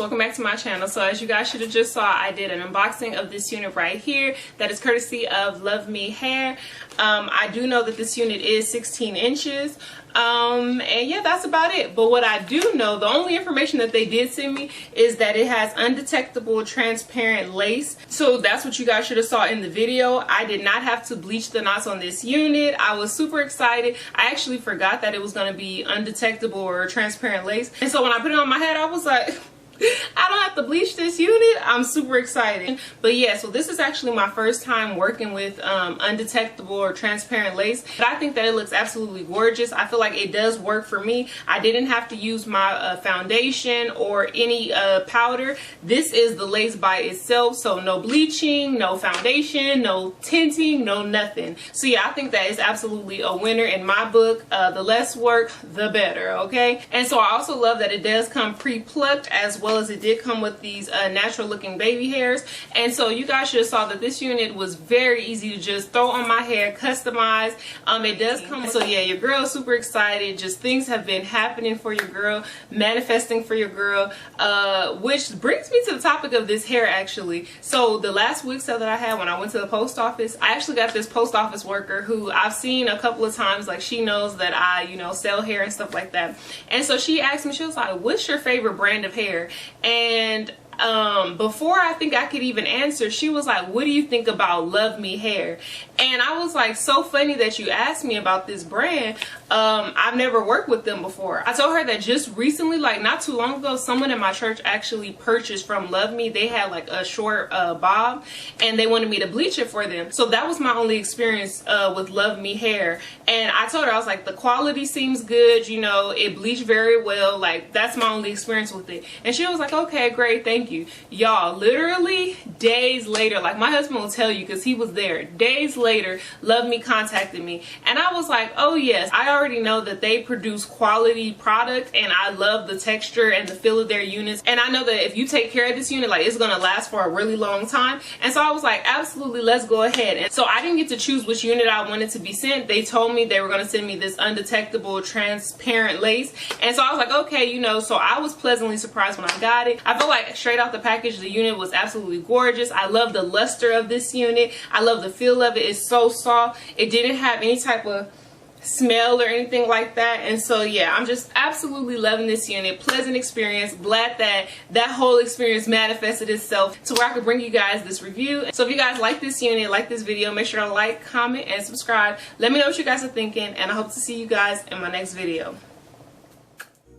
welcome back to my channel. So as you guys should have just saw, I did an unboxing of this unit right here that is courtesy of Luvme Hair. I do know that this unit is 16 inches. And yeah, that's about it. But what I do know, the only information that they did send me is that it has undetectable transparent lace. So that's what you guys should have saw in the video. I did not have to bleach the knots on this unit. I was super excited. I actually forgot that it was going to be undetectable or transparent lace. And so when I put it on my head, I was like, I don't have to bleach this unit. I'm super excited. But yeah, so this is actually my first time working with undetectable or transparent lace. But I think that it looks absolutely gorgeous. I feel like it does work for me. I didn't have to use my foundation or any powder. This is the lace by itself. So no bleaching, no foundation, no tinting, no nothing. So yeah, I think that is absolutely a winner in my book. The less work, the better, okay? And so I also love that it does come pre-plucked as well as it did come with these natural looking baby hairs. And so you guys should have saw that this unit was very easy to just throw on my hair, customize. It does come with, so yeah, your girl is super excited. Just things have been happening for your girl, manifesting for your girl, which brings me to the topic of this hair actually. So the last wig sale that I had when I went to the post office, I actually got this post office worker who I've seen a couple of times. Like, she knows that I, you know, sell hair and stuff like that. And so she asked me, she was like, what's your favorite brand of hair? And before I think I could even answer, she was like, what do you think about Luvme Hair? And I was like, so funny that you asked me about this brand. I've never worked with them before. I told her that just recently, like not too long ago, someone in my church actually purchased from Luvme. They had like a short bob and they wanted me to bleach it for them. So that was my only experience with Luvme Hair. And I told her, I was like, the quality seems good, you know, it bleached very well. Like, that's my only experience with it. And she was like, okay, great, thank thank you. Y'all, literally days later, like my husband will tell you because he was there, days later, Luvme contacted me, and I was like, oh yes, I already know that they produce quality product, and I love the texture and the feel of their units, and I know that if you take care of this unit, like, it's gonna last for a really long time. And so I was like, absolutely, let's go ahead. And so I didn't get to choose which unit I wanted to be sent. They told me they were gonna send me this undetectable transparent lace, and so I was like, okay, you know. So I was pleasantly surprised when I got it. I felt like straight off the package, the unit was absolutely gorgeous. I love the luster of this unit. I love the feel of it. It's so soft. It didn't have any type of smell or anything like that. And so yeah, I'm just absolutely loving this unit. Pleasant experience. Glad that that whole experience manifested itself to where I could bring you guys this review. So if you guys like this unit, like this video, make sure to like, comment, and subscribe. Let me know what you guys are thinking, and I hope to see you guys in my next video.